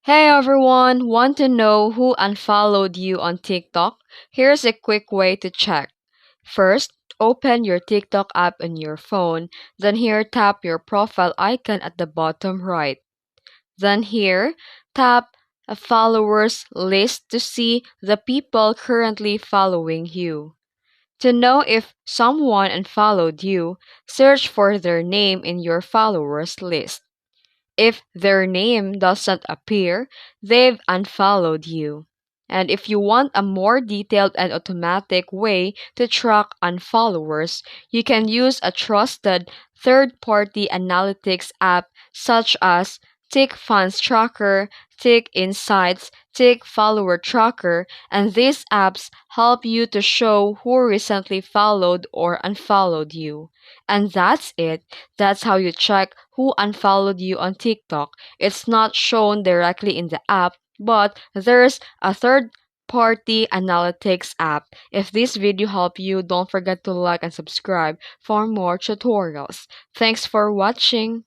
Hey everyone, want to know who unfollowed you on TikTok? Here's a quick way to check. First, open your TikTok app on your phone, then here tap your profile icon at the bottom right. Then here, tap a followers list to see the people currently following you. To know if someone unfollowed you, search for their name in your followers list. If their name doesn't appear, they've unfollowed you. And if you want a more detailed and automatic way to track unfollowers, you can use a trusted third-party analytics app such as Tick Funds Tracker, Tick Insights, Tick Follower Tracker, and these apps help you to show who recently followed or unfollowed you. And that's it. That's how you check who unfollowed you on TikTok. It's not shown directly in the app, but there's a third party analytics app. If this video helped you, don't forget to like and subscribe for more tutorials. Thanks for watching.